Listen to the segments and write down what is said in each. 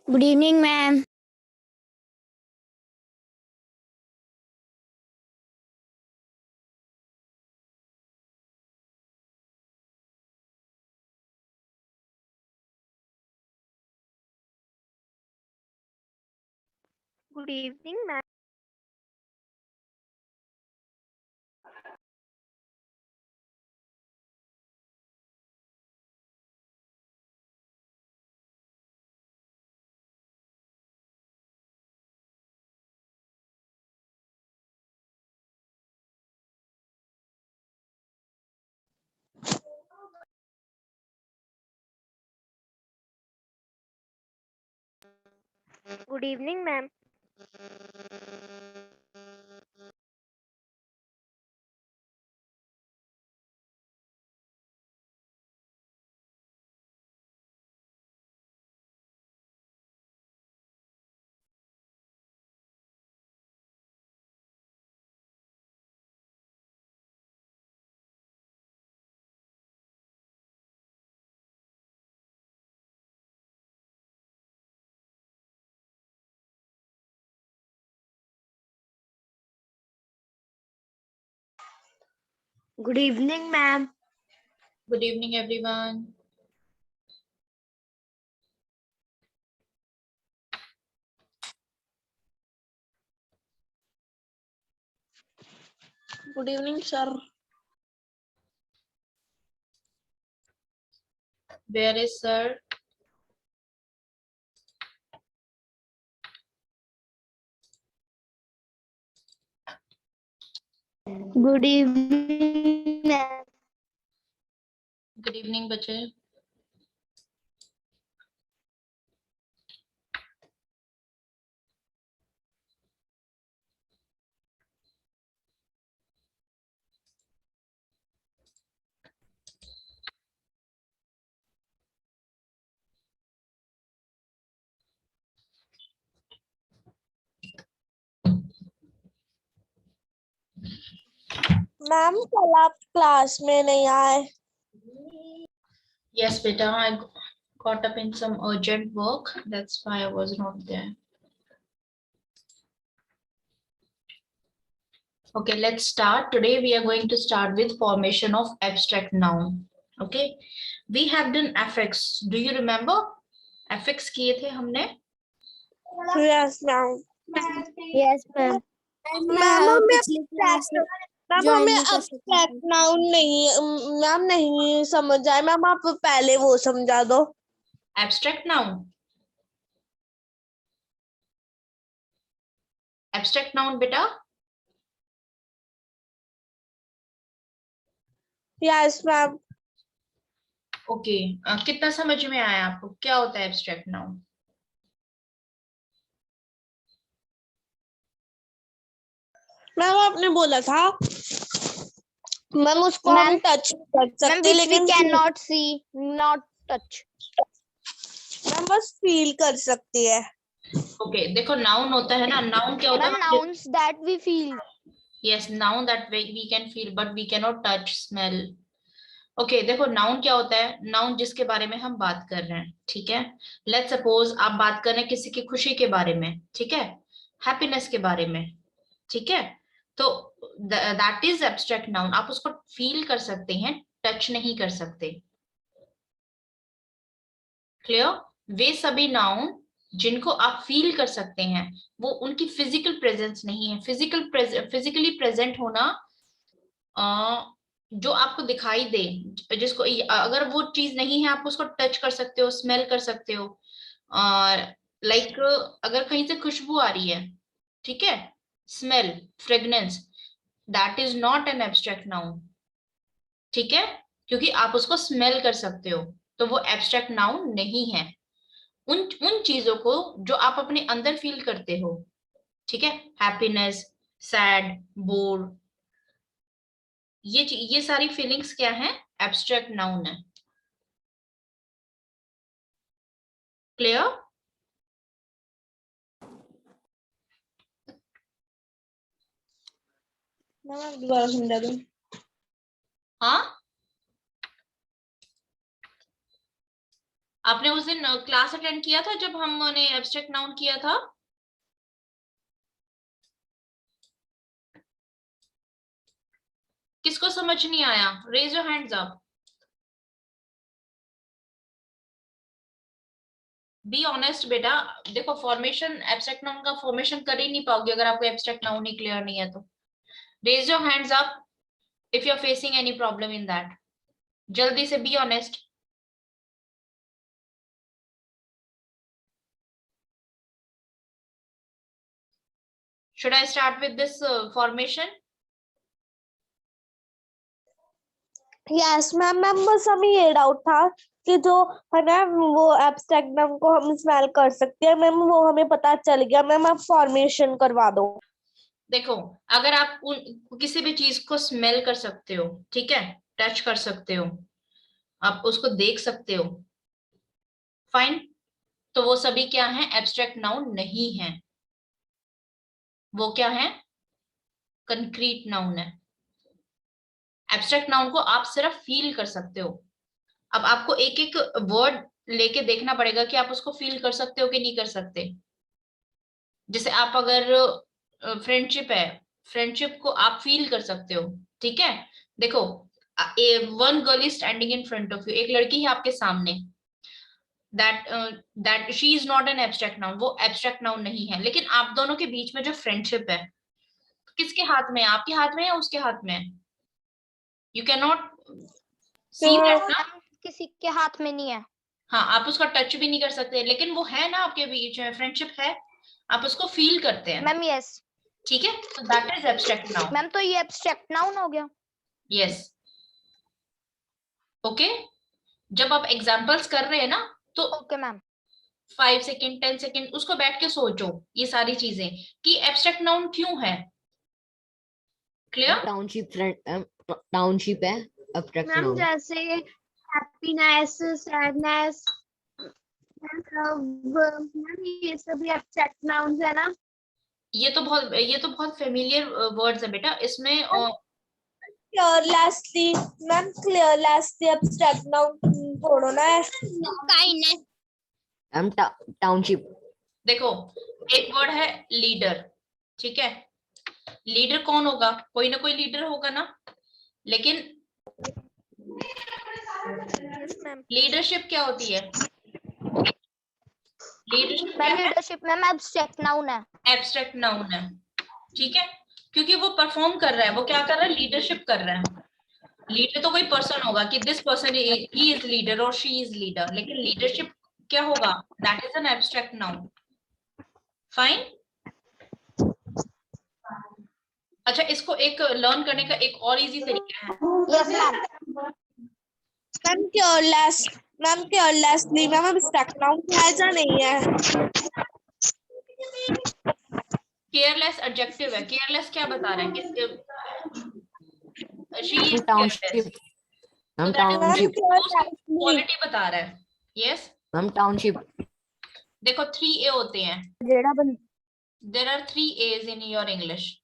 Good evening, ma'am. Good evening, ma'am. Good evening, ma'am. Good evening, ma'am. Good evening, everyone. Good evening, sir. Where is sir? Good evening, ma'am. Good evening, बच्चे. Ma'am कल आप class में नहीं आए. Yes, beta. I caught up in some urgent work. That's why I was not there. Okay, let's start. Today we are going to start with formation of abstract noun. Okay, we have done affix. Do you remember? Affix किए थे हमने. Yes, ma'am. Yes, ma'am. Ma'am हमें पिछली class में ma'am join हमें नहीं कर सकते abstract थे। noun नहीं मैम नहीं समझ आए. मैम आप पहले वो समझा दो. Abstract noun. Abstract noun बेटा. Yes, ma'am. Okay, कितना समझ में आया आपको? क्या होता है abstract noun? मैम आपने बोला था मैम उसको हम Ma'am, टच कर ma'am, सकते which we लेकिन cannot see, not touch. Ma'am बस फील कर सकती है. Okay, देखो noun होता है ना. Noun क्या होता Ma'am, है? nouns that we feel. Yes, noun that we can feel but we cannot touch, smell. Okay, देखो noun क्या होता है? Noun जिसके बारे में हम बात कर रहे हैं, ठीक है. Let's suppose आप बात कर रहे हैं किसी की खुशी के बारे में, ठीक है, हैप्पीनेस के बारे में, ठीक है. तो that is abstract noun. आप उसको फील कर सकते हैं, टच नहीं कर सकते. क्लियर? वे सभी नाउन जिनको आप फील कर सकते हैं, वो उनकी फिजिकल प्रेजेंस नहीं है. फिजिकली प्रेजेंट होना, जो आपको दिखाई दे, जिसको अगर वो चीज नहीं है, आप उसको टच कर सकते हो, स्मेल कर सकते हो. और लाइक अगर कहीं से खुशबू आ रही है, ठीक है, smell, fragrance, that is not an abstract noun. ठीक है, क्योंकि आप उसको स्मेल कर सकते हो, तो वो एब्स्ट्रैक्ट नाउन नहीं है. उन उन चीजों को जो आप अपने अंदर फील करते हो, ठीक है, हैप्पीनेस, सैड, बोर, ये सारी फीलिंग्स क्या है? एब्स्ट्रैक्ट नाउन है. क्लियर? मैम आप दोबारा समझा दो. हाँ, आपने उस दिन क्लास अटेंड किया था जब हमने एब्स्ट्रैक्ट नाउन किया था? किसको समझ नहीं आया? Raise your hands up. Be honest बेटा। देखो फॉर्मेशन एब्स्ट्रैक्ट नाउन का फॉर्मेशन कर ही नहीं पाओगे अगर आपको एब्स्ट्रैक्ट नाउन ही क्लियर नहीं है तो। Raise your hands up if you are facing any problem in that. जल्दी से be honest. Should I start with this formation? Yes ma'am. Ma'am बस हमें ये डाउट था कि जो है ना वो एब्स्ट्रैक्ट नाउन को हम स्मेल कर सकते हैं मैम, वो हमें पता चल गया मैम। आप फॉर्मेशन करवा दो। देखो अगर आप किसी भी चीज को स्मेल कर सकते हो, ठीक है, टच कर सकते हो, आप उसको देख सकते हो, फाइन, तो वो सभी क्या है? एब्स्ट्रैक्ट नाउन नहीं है। वो क्या है? कंक्रीट नाउन है। एब्स्ट्रैक्ट नाउन को आप सिर्फ फील कर सकते हो। अब आपको एक एक वर्ड लेके देखना पड़ेगा कि आप उसको फील कर सकते हो कि नहीं कर सकते। जैसे आप अगर फ्रेंडशिप है, फ्रेंडशिप को आप फील कर सकते हो, ठीक है। देखो one girl is standing in front of you, एक लड़की है आपके सामने, that she is not an abstract noun, वो एब्स्ट्रैक्ट नाउन नहीं है। लेकिन आप दोनों के बीच में जो फ्रेंडशिप है, किसके हाथ में है? आपके हाथ में है या उसके हाथ में है? You can not see that ना। किसी के हाथ में नहीं है। हाँ, आप उसका टच भी नहीं कर सकते, लेकिन वो है ना आपके बीच में, फ्रेंडशिप है, आप उसको फील करते हैं, मैम यस। ठीक है, तो that is abstract noun. Ma'am तो ये एब्स्ट्रैक्ट नाउन हो गया। Yes, okay. जब आप एग्जांपल्स कर रहे हैं ना, तो ओके मैम। 5 सेकेंड 10 सेकेंड उसको बैठ के सोचो ये सारी चीजें कि एब्स्ट्रैक्ट नाउन क्यों है। क्लियर? टाउनशिप है एब्स्ट्रैक्ट मैम नाउन। जैसे हैप्पीनेस, सैडनेस, मैम ये सभी एब्स्ट्रैक्ट नाउन्स है ना। ये तो बहुत फेमिलियर वर्ड्स है बेटा। इसमें क्लियरलेसली मैम, क्लियरलेसली एब्स्ट्रैक्ट नाउन थोड़ा ना है। काइंडनेस। Ma'am township. देखो एक वर्ड है लीडर, ठीक है। लीडर कौन होगा? कोई ना कोई लीडर होगा ना। लेकिन लीडरशिप क्या होती है? लीडरशिप क्या मैम है? लीडरशिप मैम एब्स्ट्रैक्ट नाउन है। एब्स्ट्रैक्ट नाउन है, ठीक है, क्योंकि वो परफॉर्म कर रहा है, वो क्या कर रहा है? लीडरशिप कर रहा है। लीडर तो कोई पर्सन होगा कि this person he is leader और शी इज लीडर, लेकिन लीडरशिप क्या होगा? That is an abstract noun. Fine. अच्छा, इसको एक लर्न करने का एक और इजी तरीका है। Yes ma'am. Ma'am carelessly ma'am abstract noun है या नहीं है? केयरलेस एडजेक्टिव है। केयरलेस क्या बता रहे हैं? She is township. Careless, ma'am तो टाउनशिप। क्वालिटी बता रहा है। Yes, ma'am township. देखो 3 ए होते हैं। There are 3 A's in your English.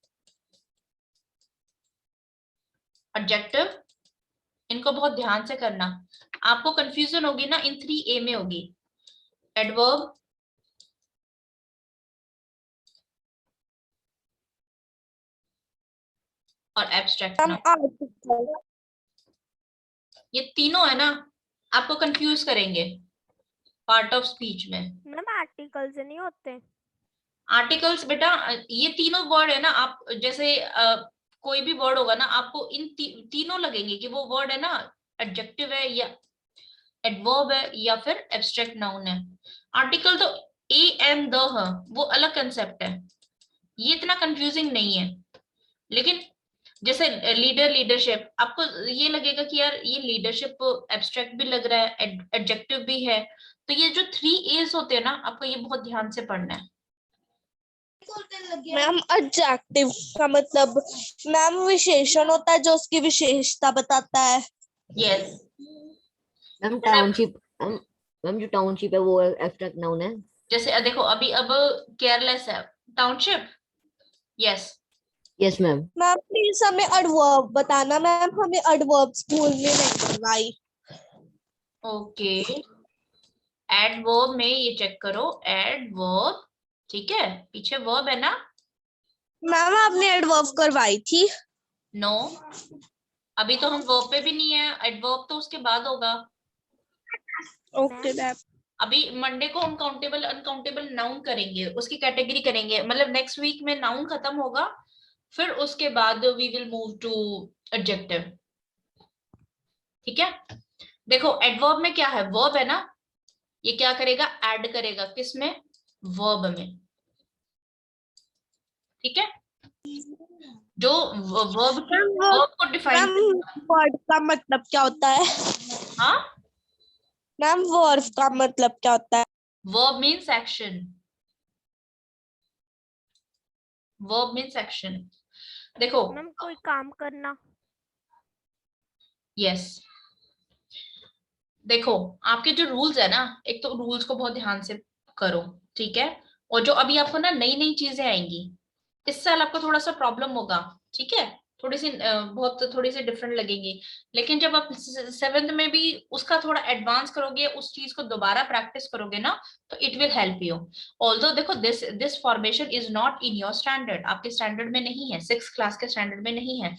Adjective, इनको बहुत ध्यान से करना, आपको कंफ्यूजन होगी ना, इन 3 ए में होगी। एडवर्ब, और एब्स्ट्रैक्ट मैम नाउन। आर्टिकल। ये तीनों है ना, आपको कंफ्यूज करेंगे पार्ट ऑफ स्पीच में। मैम आर्टिकल्स नहीं होते। आर्टिकल्स बेटा, ये तीनों वर्ड है ना, आप जैसे कोई भी वर्ड होगा ना, आपको इन तीनों लगेंगे कि वो वर्ड है ना एडजेक्टिव है या एडवर्ब है या फिर एब्स्ट्रैक्ट नाउन है। आर्टिकल तो ए एंड द है, वो अलग कंसेप्ट है, ये इतना कंफ्यूजिंग नहीं है। लेकिन जैसे लीडर, लीडरशिप, आपको ये लगेगा कि यार ये लीडरशिप एब्स्ट्रैक्ट भी लग रहा है, एडजेक्टिव भी है। तो ये जो 3 एज होते हैं ना, आपको ये बहुत ध्यान से पढ़ना है। मैम एडजेक्टिव का मतलब मैम विशेषण होता है जो उसकी विशेषता बताता है। Yes, ma'am township. मैम जो टाउनशिप है वो एब्स्ट्रैक्ट नाउन है। जैसे देखो अभी अब केयरलेस है, township. Yes, yes ma'am. Ma'am please हमें एडवर्ब बताना मैम, हमें एडवर्ब स्कूल में नहीं करवाई। ओके। एड वर्ब में ये चेक करो, एड वर्ब, ठीक है, पीछे वर्ब है ना? मैम आपने एडवर्ब करवाई थी। नो, अभी तो हम वर्ब पे भी नहीं है, एडवर्ब तो उसके बाद होगा। Okay ma'am. अभी मंडे को हम काउंटेबल अनकाउंटेबल नाउन करेंगे, उसकी कैटेगरी करेंगे, मतलब नेक्स्ट वीक में नाउन खत्म होगा, फिर उसके बाद we will move to adjective, ठीक है? देखो एडवर्ब में क्या है, वर्ब है ना, ये क्या करेगा, ऐड करेगा, किसमें, वर्ब में, ठीक है? जो वर्ब को डिफाइन, मैम वर्ड का मतलब क्या होता है? हाँ, मैम वर्ब का मतलब क्या होता है? Verb means action, verb means action. देखो मैम कोई काम करना। यस, देखो आपके जो रूल्स है ना, एक तो रूल्स को बहुत ध्यान से करो, ठीक है? और जो अभी आपको ना नई नई चीजें आएंगी, इस साल आपको थोड़ा सा प्रॉब्लम होगा, ठीक है? थोड़ी सी बहुत थोड़ी सी डिफरेंट लगेंगी, लेकिन जब आप 7th में भी उसका थोड़ा एडवांस करोगे, उस चीज को दोबारा प्रैक्टिस करोगे ना, तो it will help you. Although देखो this formation is not in your standard, आपके स्टैंडर्ड में नहीं है, 6th क्लास के स्टैंडर्ड में नहीं है,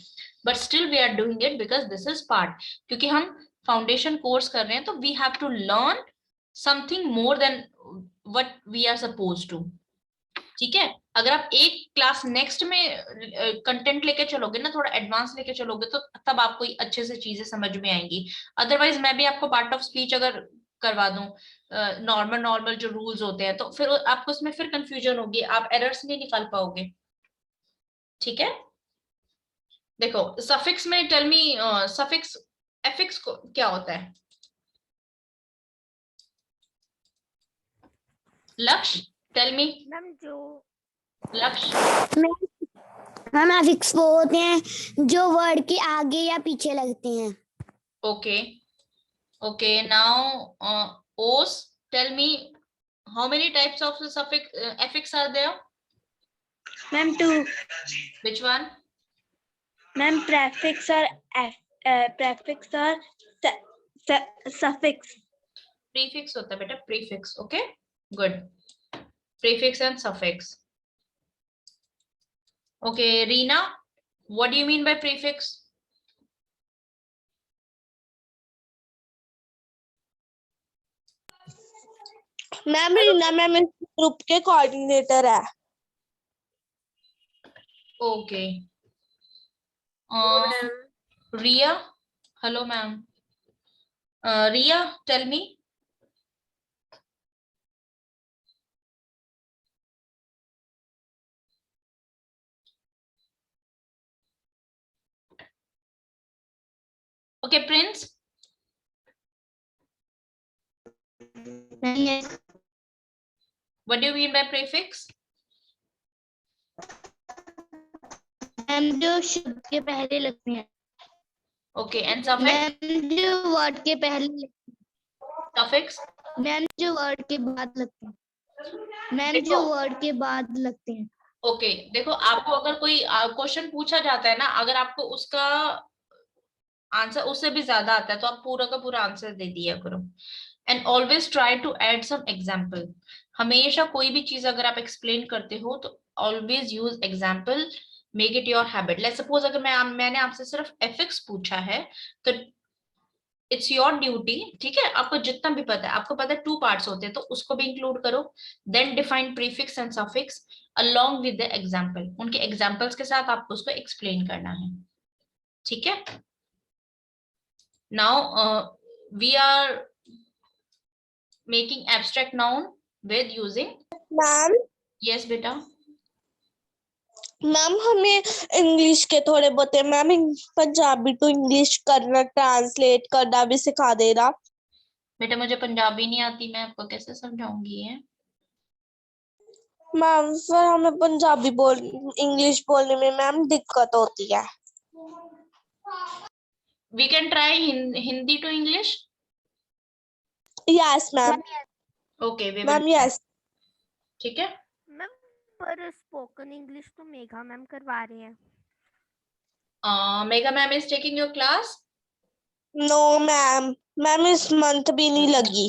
but still we are doing it because this is part, क्योंकि हम फाउंडेशन कोर्स कर रहे हैं, तो we have to learn something more than what we are suppose to, ठीक है? अगर आप एक क्लास नेक्स्ट में कंटेंट लेके चलोगे ना, थोड़ा एडवांस लेके चलोगे, तो तब आपको अच्छे से चीजें समझ में आएंगी। अदरवाइज मैं भी आपको पार्ट ऑफ स्पीच अगर करवा दूं नॉर्मल नॉर्मल जो रूल्स होते हैं, तो फिर आपको उसमें फिर कंफ्यूजन होगी, आप एरर्स नहीं निकाल पाओगे, ठीक है? देखो सफिक्स में टेल मी, सफिक्स एफिक्स को क्या होता है? लक्ष्य, टेल मी। मैम जो लक्ष्य, मैम एफिक्स वो होते हैं जो वर्ड के आगे या पीछे लगते हैं। ओके ओके, नाउ ओस, tell me how many types of suffix affix are there? Ma'am two. Which one? Ma'am prefix और प्रेफिक्स और सफिक्स। Prefix होता है बेटा, prefix, okay, good, prefix and suffix. Okay, Reena, what do you mean by prefix? Ma'am Reena ma'am इस group के coordinator है। Okay, Ria, hello ma'am, Ria, tell me. Okay, Prince, what do you mean by prefix? Ma'am जो शब्द के पहले लगते हैं। Okay, and suffix? Ma'am जो वर्ड के पहले, Suffix? मैम जो वर्ड के बाद लगते हैं। मैम देखो, जो वर्ड के बाद लगते हैं। ओके देखो, आपको अगर कोई क्वेश्चन पूछा जाता है ना, अगर आपको उसका आंसर उससे भी ज्यादा आता है, तो आप पूरा का पूरा आंसर दे दिया करो। And always try to add some example, हमेशा कोई भी चीज अगर आप एक्सप्लेन करते हो तो always use example, make it your habit. Let's suppose अगर मैंने आपसे सिर्फ एफिक्स पूछा है, तो इट्स योर ड्यूटी, ठीक है, आपको जितना भी पता है, आपको पता है 2 पार्ट्स होते हैं, तो उसको भी इंक्लूड करो, then define prefix and suffix along with the example, उनके एग्जाम्पल्स के साथ आपको उसको एक्सप्लेन करना है, ठीक है? Now we are making abstract noun with using, ma'am yes beta, ma'am हमें इंग्लिश के थोड़े बहुत मैम पंजाबी टू इंग्लिश करना, ट्रांसलेट करना भी सिखा देना। बेटा मुझे पंजाबी नहीं आती, मैं आपको कैसे समझाऊंगी ये? मैम फिर हमें पंजाबी इंग्लिश बोलने में मैम दिक्कत होती है। We can try Hindi to English. Yes ma'am. Okay, we will. Ma'am yes. ठीक है, मैम पर स्पोकन इंग्लिश तो मेघा मैम करवा रही हैं। Megha ma'am is taking your class. No ma'am, ma'am इस मंथ भी नहीं लगी।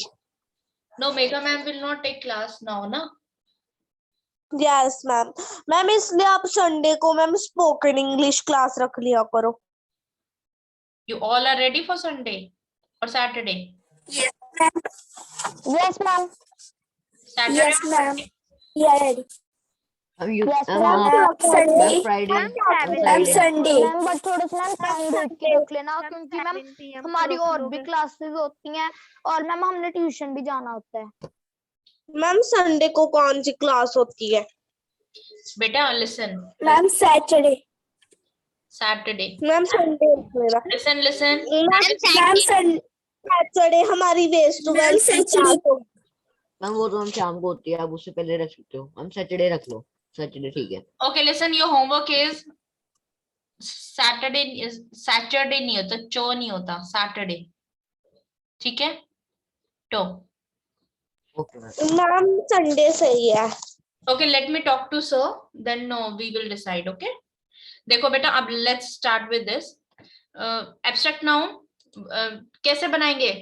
No, Megha ma'am will not take class now, na? Yes ma'am. Ma'am इसलिए आप संडे को मैम स्पोकन इंग्लिश क्लास रख लिया करो। You all are ready for Sunday or Saturday? Yes ma'am. Saturday yes or ma'am. Sunday? या ready. Ma'am you yes ma'am ma'am. आप Sunday. Ma'am Friday ma'am ma'am 7 Friday Sunday ma'am, but थोड़ा सा ma'am time देख के रख लेना, ma'am क्योंकि ma'am 7 PM हमारी को और रख भी लोगे। क्लासेस होती हैं और मैम हमने ट्यूशन भी जाना होता है। मैम संडे को कौन सी क्लास होती है? Beta, listen. Ma'am Saturday. Saturday. Ma'am Sunday मेरा। Listen, listen. मैम सैटरडे हमारी वेस्ट टू वेल्थ की क्लास होगी। मैम वो तो हम शाम को होती है, आप उससे पहले रख सकते हो। हम सैटरडे रख लो, सैटरडे ठीक है। Okay, listen. Your homework is Saturday नहीं होता, चो नहीं होता, Saturday. ठीक है? तो. Okay ma'am. मैम संडे सही है। Okay, let me talk to sir. Then we will decide. Okay. देखो बेटा, अब let's start with this. Abstract noun कैसे बनाएंगे?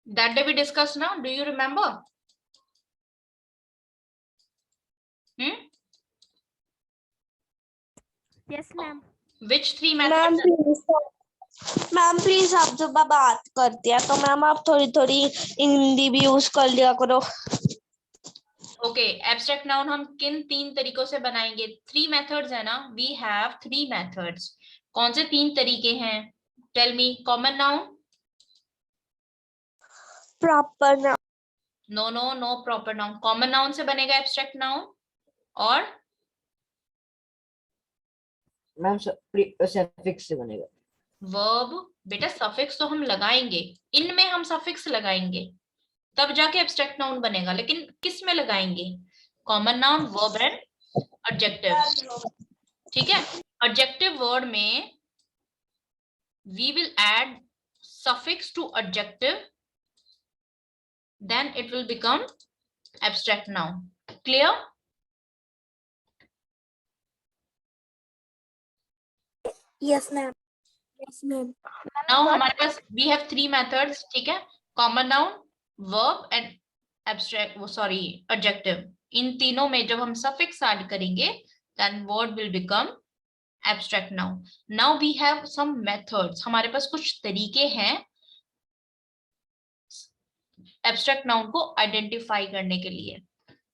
That day we discussed now. Do you remember? Yes, ma'am. Which three ma'am methods? Please आप जब बात करती है तो मैम आप थोड़ी थोड़ी हिंदी भी यूज कर लिया करो। Okay, abstract noun हम किन 3 तरीकों से बनाएंगे? 3 methods है ना? We have 3 methods. कौन से 3 तरीके हैं? Tell me. Common noun? Proper noun. No proper noun. Common noun से बनेगा abstract noun और मैम सफिक्स से बनेगा। verb. बेटा suffix तो हम लगाएंगे, इनमें हम suffix लगाएंगे, तब जाके abstract noun बनेगा, लेकिन किस में लगाएंगे? Common noun, verb and adjective. ठीक है? Adjective word में we will add suffix to adjective, then it will become abstract noun. Clear? Yes ma'am. Yes ma'am. Now हमारे पास we have 3 methods. ठीक है? Common noun, verb and abstract, adjective. इन तीनों में जब हम suffix add करेंगे, then word will become abstract noun. Now we have some methods. हमारे पास कुछ तरीके हैं abstract noun को identify करने के लिए।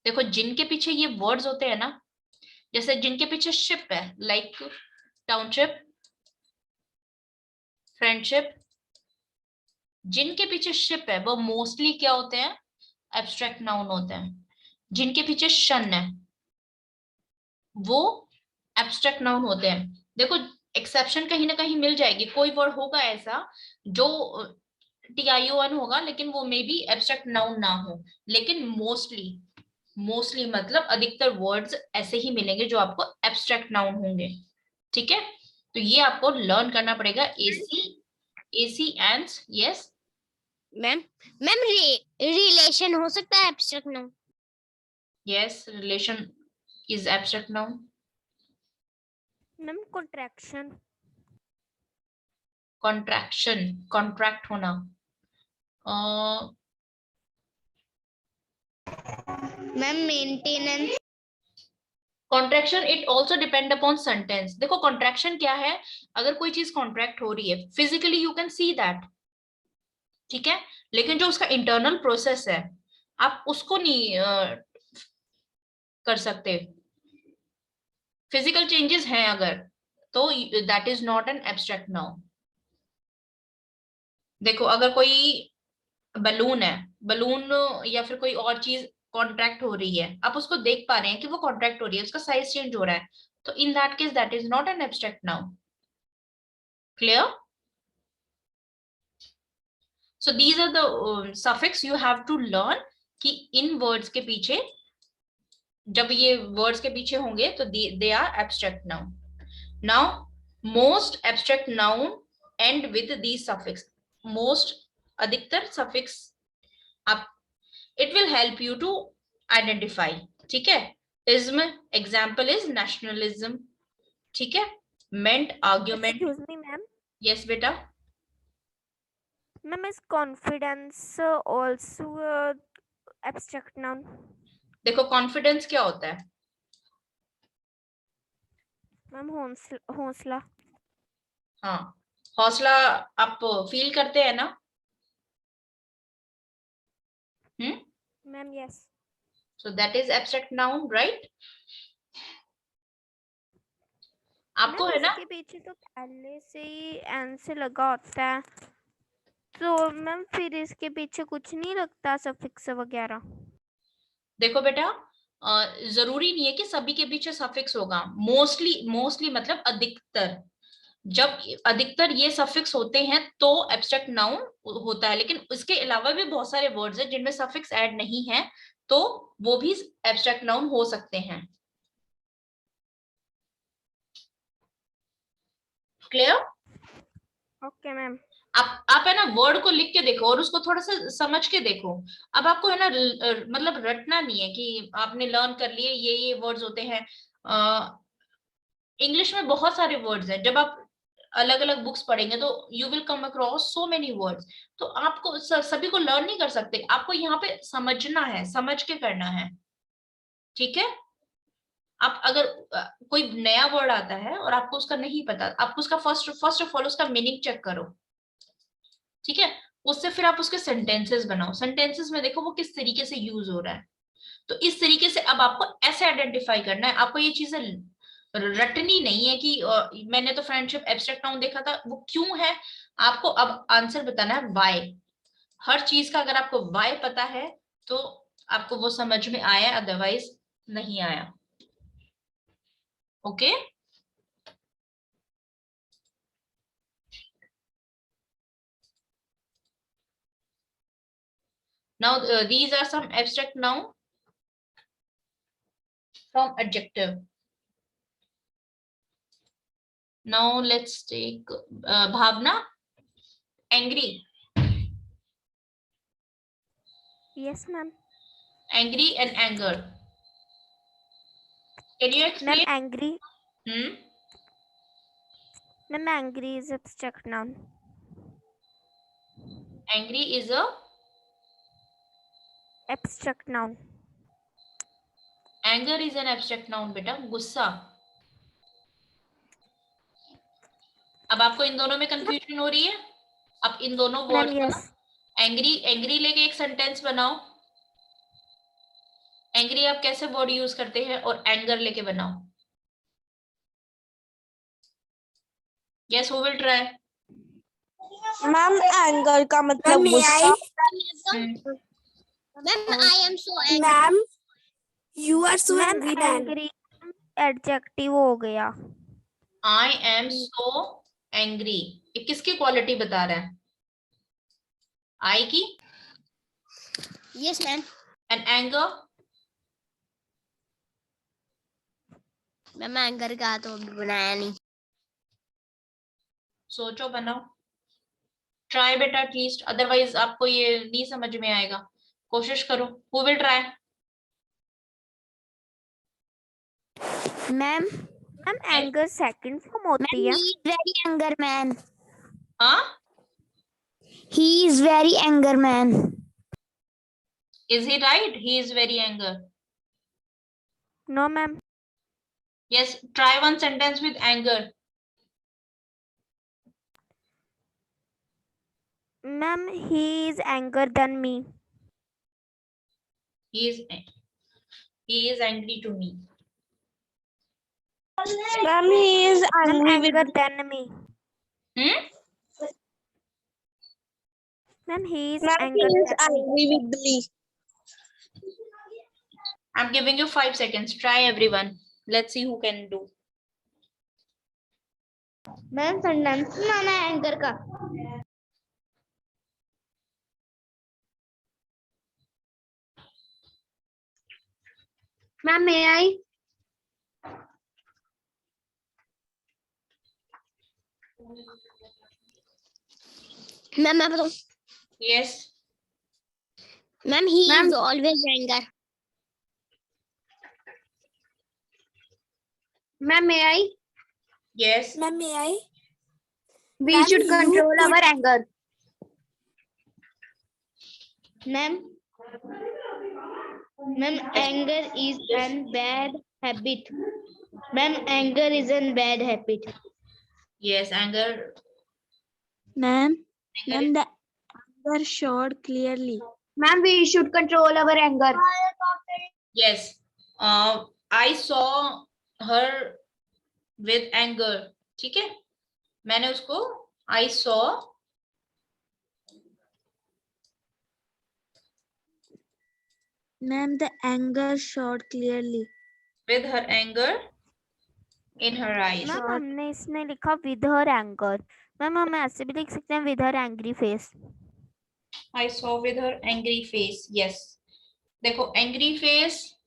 देखो, जिनके पीछे ये words होते हैं ना, जैसे जिनके पीछे ship है, like township, friendship, जिनके पीछे ship है वो mostly क्या होते हैं? abstract noun होते हैं। जिनके पीछे शन है वो abstract noun होते हैं। देखो, एक्सेप्शन कहीं ना कहीं मिल जाएगी, कोई वर्ड होगा ऐसा जो TION होगा लेकिन वो मे बी एब्स्ट्रैक्ट नाउन ना हो, लेकिन मोस्टली मतलब अधिकतर वर्ड्स ऐसे ही मिलेंगे जो आपको एब्स्ट्रैक्ट नाउन होंगे। ठीक है? तो ये आपको लर्न करना पड़ेगा। एसी एंड यस मैम रिलेशन हो सकता है abstract noun? Yes, relation is abstract noun. Ma'am, contraction. Contract होना, ma'am maintenance. Contraction it also depend upon sentence. देखो, कॉन्ट्रैक्शन क्या है? अगर कोई चीज कॉन्ट्रैक्ट हो रही है physically you can see that, ठीक है, लेकिन जो उसका इंटरनल प्रोसेस है आप उसको नहीं कर सकते। फिजिकल चेंजेस हैं अगर, तो that is not an abstract noun. देखो, अगर कोई बलून है, बलून या फिर कोई और चीज कॉन्ट्रैक्ट हो रही है, आप उसको देख पा रहे हैं कि वो कॉन्ट्रैक्ट हो रही है, उसका साइज चेंज हो रहा है, तो in that case that is not an abstract noun. Clear? So these are the suffix you have to learn कि इन वर्ड्स के पीछे, जब ये वर्ड्स के पीछे होंगे तो they are abstract noun. Now most abstract noun end with these suffix. Most अधिकतर सफिक्स आप, it will help you to identify। ठीक है? ism example is nationalism। ठीक है? meant argument। Excuse me, ma'am. yes बेटा। Ma'am, is confidence also abstract noun. देखो confidence क्या होता है? मैम हौसला। हाँ, हौसला आप फील करते हैं ना? Ma'am yes. So that is abstract noun, right? आपको मैम है ना, इसके पीछे तो पहले से ही एन से लगा होता है, तो मैम फिर इसके पीछे कुछ नहीं लगता सफिक्स वगैरह। देखो बेटा, जरूरी नहीं है कि सभी के पीछे सफिक्स होगा। मोस्टली मतलब अधिकतर, जब अधिकतर ये सफिक्स होते हैं तो एब्स्ट्रैक्ट नाउन होता है। लेकिन इसके अलावा भी बहुत सारे वर्ड्स हैं जिनमें सफिक्स ऐड नहीं है, तो वो भी एब्स्ट्रैक्ट नाउन हो सकते हैं। क्लियर? Okay ma'am. आप है ना वर्ड को लिख के देखो और उसको थोड़ा सा समझ के देखो। अब आपको है ना मतलब रटना नहीं है कि आपने लर्न कर लिए ये वर्ड्स होते हैं। इंग्लिश में बहुत सारे वर्ड्स हैं, जब आप अलग अलग बुक्स पढ़ेंगे तो you will come across so many words. तो आपको सभी को लर्न नहीं कर सकते, आपको यहाँ पे समझना है, समझ के करना है, ठीक है? आप अगर कोई नया वर्ड आता है और आपको उसका नहीं पता, आपको उसका फर्स्ट ऑफ ऑल उसका मीनिंग चेक करो, ठीक है? उससे फिर आप उसके सेंटेंसेस बनाओ। सेंटेंसेस में देखो वो किस तरीके से यूज हो रहा है। तो इस तरीके से अब आपको ऐसे आइडेंटिफाई करना है। आपको ये चीजें रटनी नहीं है कि मैंने तो फ्रेंडशिप एब्स्ट्रैक्ट नाउन देखा था, वो क्यों है। आपको अब आंसर बताना है व्हाई। हर चीज का अगर आपको व्हाई पता है तो आपको वो समझ में आया, अदरवाइज नहीं आया। Okay? Now these are some abstract noun from adjective. Now let's take Bhavna, angry. Yes ma'am. Angry and anger. Can you ma'am explain? Angry. Hmm? Ma'am angry is abstract noun. Angry is a abstract noun. anger is an abstract noun बेटा, गुस्सा। अब आपको इन दोनों में confusion हो रही है? अब इन दोनों मैम वर्ड्स को यस। ना एंग्री लेके एक सेंटेंस बनाओ। एंग्री आप कैसे वर्ड यूज करते हैं, और एंगर लेके बनाओ। Yes, who will try? Ma'am anger का मतलब गुस्सा। Ma'am I am so angry. Ma'am you are so ma'am angry. Angry adjective हो गया। आई एम सो एंग्री, ये किसकी क्वालिटी बता रहा है? आई की। Yes ma'am. And anger? Ma'am anger का तो अभी बनाया नहीं। सोचो, बनाओ, ट्राई बेटा एटलीस्ट, अदरवाइज आपको ये नहीं समझ में आएगा। कोशिश करो। Who will try? Ma'am ma'am anger second form होती है। He is very anger man. हाँ, he is very anger man. Is he right? He is very anger. No ma'am. Yes, try one sentence with anger. Ma'am he is anger then me. he is angry to me. Ma'am he is ma'am angry anger with. Then me. Ma'am he is ma'am he anger is angry with me. I'm giving you 5 seconds. Try everyone. Let's see who can do. Ma'am sentence बनाना है anger का। Ma'am मे आई? Ma'am मैं बताऊं? Yes. Ma'am he is always anger. Ma'am may I? Yes. Ma'am may I? We should control our anger. Ma'am Ma'am, anger is an bad habit. Ma'am, anger is an bad habit. Yes, anger. Ma'am, Anger the anger showed clearly. Ma'am, we should control our anger. Yes. I saw her with anger. ठीक है, मैंने उसको I saw Ma'am, the anger showed clearly. with her anger in her eyes. Ma'am हमने इसमें लिखा with her anger. Ma'am हम ऐसे भी लिख सकते हैं with her angry face. I saw with her angry face. Yes. देखो angry face.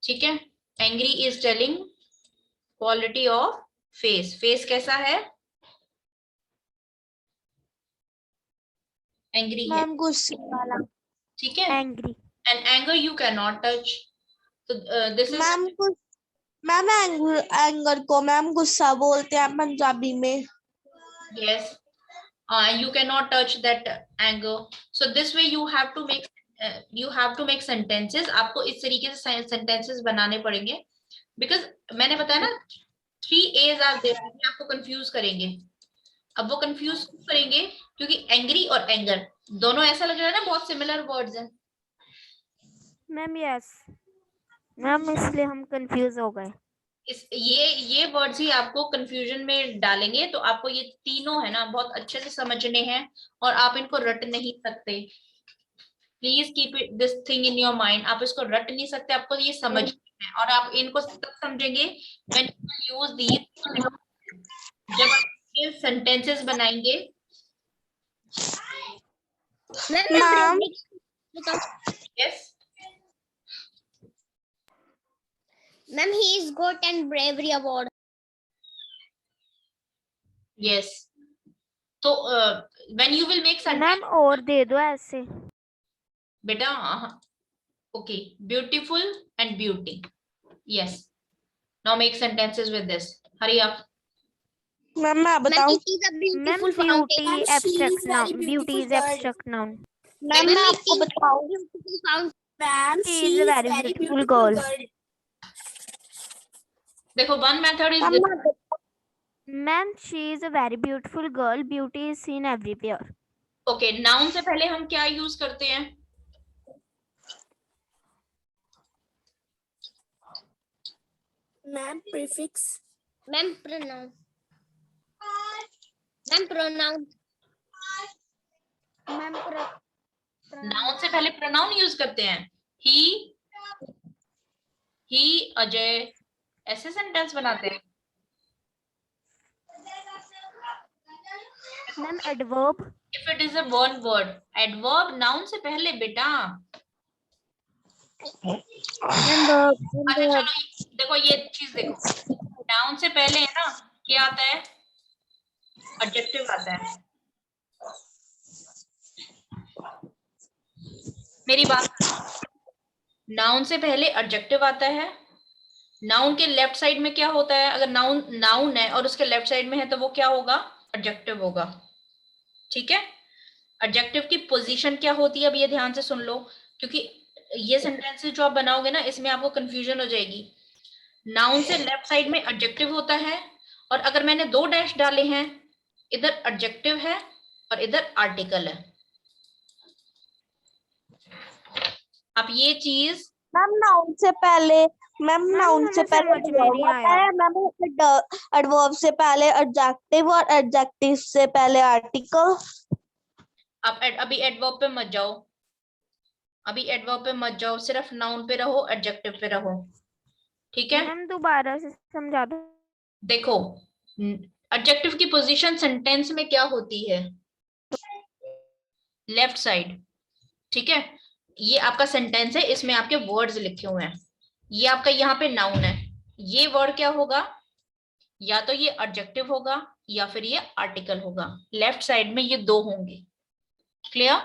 ठीक है, angry is telling quality of face. Face कैसा है? Angry है. मैम गुस्से वाला. ठीक है. Angry. And anger you cannot touch. So this is. Ma'am anger को मैम गुस्सा बोलते हैं पंजाबी में. Yes. You cannot touch that anger. So this way you have to make sentences. आपको इस तरीके से sentences बनाने पड़ेंगे. Because मैंने बताया ना 3 A's are there. आपको confuse करेंगे. अब वो confuse क्यों करेंगे? क्योंकि angry और anger दोनों ऐसा लग रहा है ना बहुत similar words हैं. Ma'am yes. मैम इसलिए हम कंफ्यूज हो गए. ये वर्ड्स ही आपको कंफ्यूजन में डालेंगे. तो आपको ये तीनों है ना बहुत अच्छे से समझने हैं और आप इनको रट नहीं सकते. Please keep it this thing in your mind. आप इसको रट नहीं सकते, आपको ये समझना है. और आप इनको तब समझेंगे व्हेन यू यूज दीस, जब आप ये सेंटेंसेस बनाएंगे. Ma'am yes Ma'am, he's got an bravery award. Yes. तो when you will make ma'am और दे दो ऐसे. बेटा. Okay, beautiful and beauty. Yes. Now make sentences with this. Hurry up. Ma'am मैं बताऊं. Ma'am beauty abstract noun. Beauty is abstract noun. Ma'am मैं आपको बताऊं. She is a very beautiful girl. देखो one method is ma'am this. Ma'am, she is a very beautiful girl. Beauty is seen everywhere. Okay, noun से पहले हम क्या use करते हैं? Ma'am, prefix. Ma'am, pronoun. Ma'am, pronoun. Ma'am, noun से पहले pronoun use करते हैं. ही अजय ऐसे सेंटेंस बनाते हैं. Ma'am, adverb. If it is a one word, adverb noun से पहले बेटा. अच्छा चलो देखो ये चीज देखो. नाउन से पहले है ना क्या आता है? एडजेक्टिव आता है. मेरी बात. नाउन से पहले एडजेक्टिव आता है. नाउन के लेफ्ट साइड में क्या होता है? अगर नाउन है और उसके लेफ्ट साइड में है तो वो क्या होगा? एडजेक्टिव होगा. ठीक है. एडजेक्टिव की पोजीशन क्या होती है अब ये ध्यान से सुन लो, क्योंकि ये सेंटेंसेस जो आप बनाओगे ना इसमें आपको कंफ्यूजन हो जाएगी. नाउन से लेफ्ट साइड में एडजेक्टिव होता है और अगर मैंने 2 डैश डाले हैं, इधर एडजेक्टिव है और इधर आर्टिकल है. अब ये चीज मैम नाउन से पहले समझ में नहीं आया. मैम एडवर्ब से पहले एडजेक्टिव और एडजेक्टिव से पहले आर्टिकल. अब अभी एडवर्ब पे मत जाओ. सिर्फ नाउन पे रहो, एडजेक्टिव पे रहो. ठीक है. मैम दोबारा से समझा दो. देखो एडजेक्टिव की पोजीशन सेंटेंस में क्या होती है? Left side. ठीक है. ये आपका सेंटेंस है, इसमें आपके वर्ड्स लिखे हुए हैं. ये आपका यहाँ पे नाउन है. ये वर्ड क्या होगा? या तो ये एडजेक्टिव होगा या फिर ये आर्टिकल होगा. लेफ्ट साइड में ये 2 होंगे. क्लियर?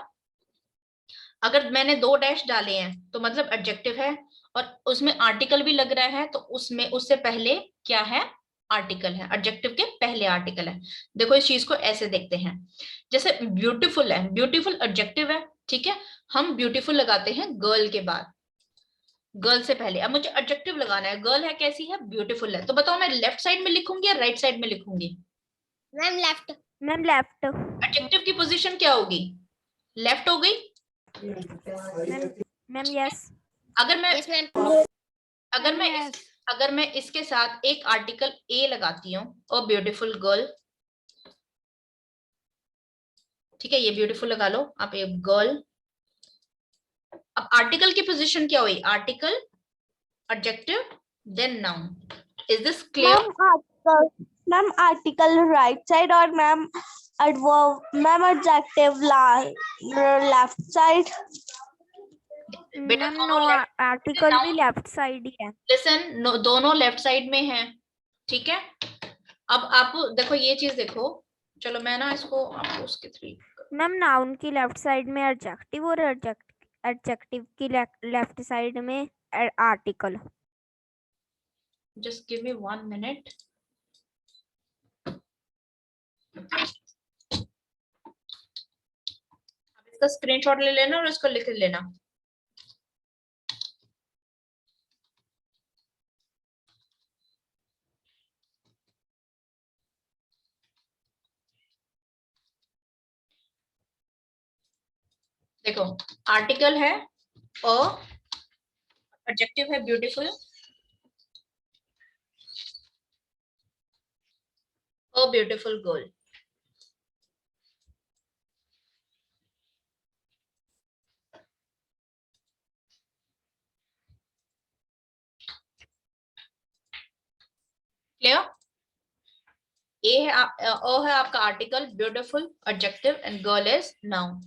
अगर मैंने 2 डैश डाले हैं तो मतलब एडजेक्टिव है और उसमें आर्टिकल भी लग रहा है तो उसमें उससे पहले क्या है? आर्टिकल है, एडजेक्टिव के पहले आर्टिकल है। देखो इस चीज को ऐसे देखते हैं, जैसे ब्यूटीफुल है, ब्यूटीफुल एडजेक्टिव है, ठीक है, हम ब्यूटीफुल लगाते हैं गर्ल के बाद, गर्ल से पहले। अब मुझे एडजेक्टिव लगाना है, गर्ल है, कैसी है, ब्यूटीफुल है, तो बताओ मैं लेफ्ट साइड में लिखूंगी या राइट साइड में लिखूंगी? Ma'am left. Ma'am left. Adjective की पोजीशन क्या होगी, लेफ्ट हो गई। Ma'am yes. अगर मैं यस मैम। अगर मैं इसके साथ एक आर्टिकल ए लगाती हूँ, ओ ब्यूटीफुल गर्ल, ठीक है, ये ब्यूटीफुल लगा लो आप, ए गर्ल। अब आर्टिकल की पोजीशन क्या हुई, article, adjective, then noun. Is this clear? Ma'am article right side और मैम एडजेक्टिव लेफ्ट साइड। बेटा मैम दोनों नो, लेफ्ट, आर्टिकल भी लेफ्ट साइड ही है। लिसन, दोनों लेफ्ट साइड में हैं, ठीक है। अब आप देखो ये चीज देखो, चलो मैं ना इसको आपको उसके थ्री, मैम नाउन की लेफ्ट साइड में एडजेक्टिव और एडजेक्टिव की लेफ्ट साइड में article. Just give me 1 minute. आप इसका स्क्रीनशॉट ले लेना और इसको लिख लेना। देखो आर्टिकल है अ, एडजेक्टिव है beautiful, a beautiful girl. Clear? A है अ है आपका article, beautiful adjective, and girl is noun.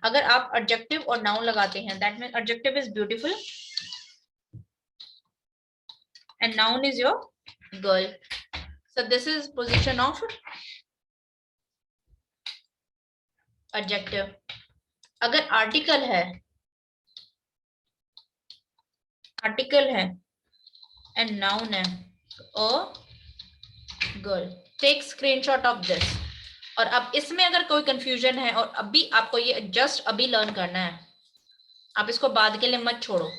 अगर आप एडजेक्टिव और नाउन लगाते हैं, that means adjective is beautiful and noun is your girl. So this is position of adjective. अगर article है and noun है, a girl. Take screenshot of this. और अब इसमें अगर कोई कंफ्यूजन है, और अभी आपको ये जस्ट अभी लर्न करना है, आप इसको बाद के लिए मत छोड़ो।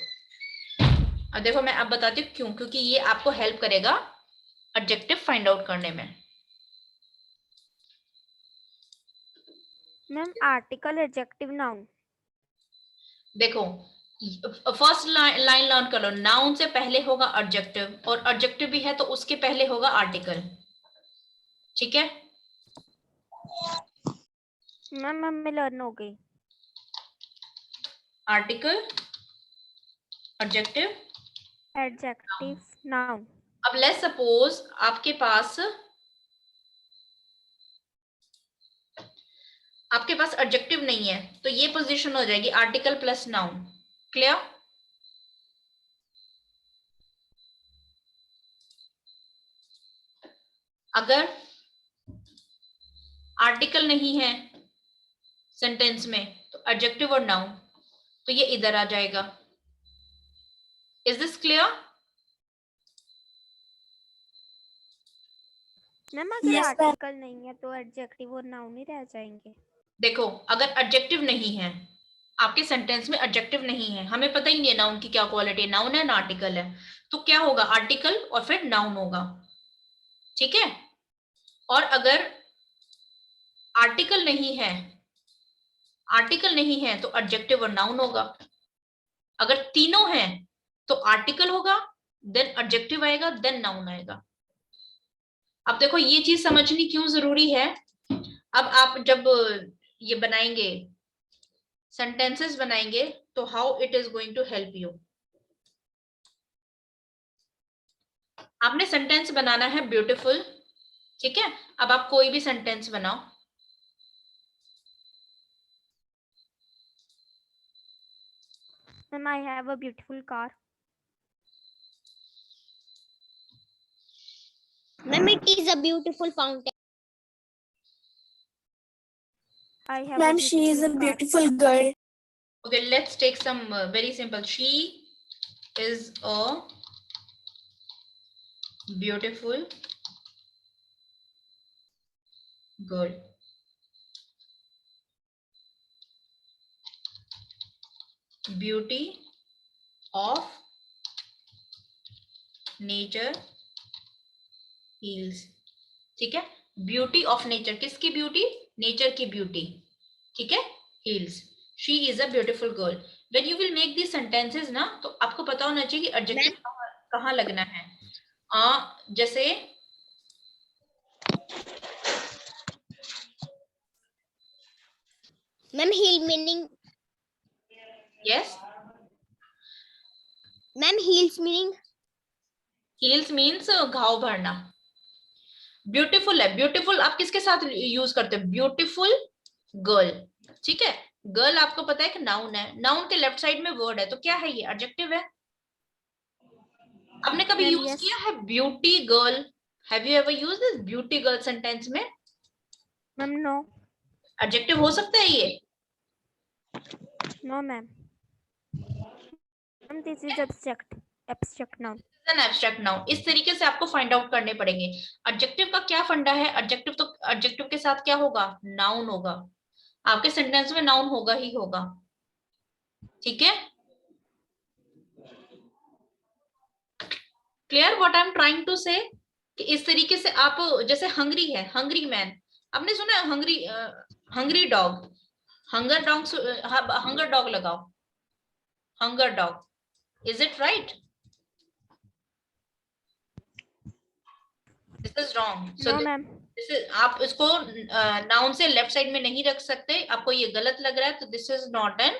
अब देखो मैं अब बताती हूँ क्यों, क्योंकि ये आपको हेल्प करेगा एडजेक्टिव फाइंड आउट करने में। Ma'am article, adjective, noun. देखो फर्स्ट लाइन लर्न कर लो, नाउन से पहले होगा एडजेक्टिव, और एडजेक्टिव भी है तो उसके पहले होगा आर्टिकल, ठीक है। मैम हमें लर्न हो गई। Article, adjective, adjective, noun. अब लेट्स सपोज आपके पास एडजेक्टिव नहीं है, तो ये पोजीशन हो जाएगी आर्टिकल प्लस नाउन। क्लियर? अगर आर्टिकल नहीं है सेंटेंस में, तो एडजेक्टिव और नाउन, तो ये इधर आ जाएगा। Is this clear? मैम अगर आर्टिकल नहीं है तो एडजेक्टिव और नाउन ही रह जाएंगे। देखो अगर एडजेक्टिव नहीं है आपके सेंटेंस में, एडजेक्टिव नहीं है, हमें पता ही नहीं है नाउन की क्या क्वालिटी है, नाउन है ना आर्टिकल है, तो क्या होगा, आर्टिकल और फिर नाउन होगा, ठीक है। और अगर आर्टिकल नहीं है तो एडजेक्टिव और नाउन होगा। अगर तीनों हैं तो आर्टिकल होगा, देन एडजेक्टिव आएगा, देन नाउन आएगा। अब देखो ये चीज समझनी क्यों जरूरी है। अब आप जब ये बनाएंगे, सेंटेंसेस बनाएंगे, तो how it is going to help you. आपने सेंटेंस बनाना है ब्यूटीफुल, ठीक है। अब आप कोई भी सेंटेंस बनाओ। Ma'am I have a beautiful car. Ma'am it is a beautiful fountain. I have Ma'am, a she is a beautiful car. beautiful girl. Okay, let's take some very simple. She is a beautiful good. Beauty of nature heels. ठीक है, beauty of nature, किसकी beauty? Nature की beauty. ठीक है, heels. She is a beautiful girl. When you will make this sentences ना, तो आपको पता होना चाहिए कि एडजेक्टिव कहाँ लगना है. जैसे ma'am heal meaning, yes, ma'am heals meaning heals means घाव भरना. ब्यूटीफुल है, ब्यूटीफुल आप किसके साथ यूज करते हो? Beautiful girl. ठीक है, गर्ल आपको पता है कि नाउन है, नाउन के लेफ्ट साइड में वर्ड है, तो क्या है ये? एडजेक्टिव है. आपने कभी Ma'am, यूज yes. किया है beauty girl? Have you ever used this beauty girl sentence में? Ma'am, no. एडजेक्टिव हो सकता है ये? No, ma'am. Ma'am, this is abstract noun. N abstract noun. इस तरीके से आपको फाइंड आउट करने पड़ेंगे. एडजेक्टिव का क्या फंडा है? एडजेक्टिव तो एडजेक्टिव के साथ क्या होगा? नाउन होगा. आपके सेंटेंस में नाउन होगा ही होगा. ठीक है, clear what I am trying to say? कि इस तरीके से आप, जैसे हंग्री है, हंग्री मैन, आपने सुना है? Hungry hungry dog, hunger dog, hunger dog लगाओ, hunger dog. Is it right? This is wrong. So No, ma'am. आप इसको नाउन से लेफ्ट साइड में नहीं रख सकते. आपको ये गलत लग रहा है, तो this is not an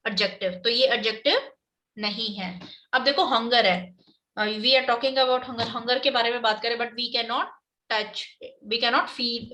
adjective. तो ये एडजेक्टिव नहीं है. अब देखो हंगर है, we are talking about hunger, hunger के बारे में बात करें, but we can not touch, we can not feel,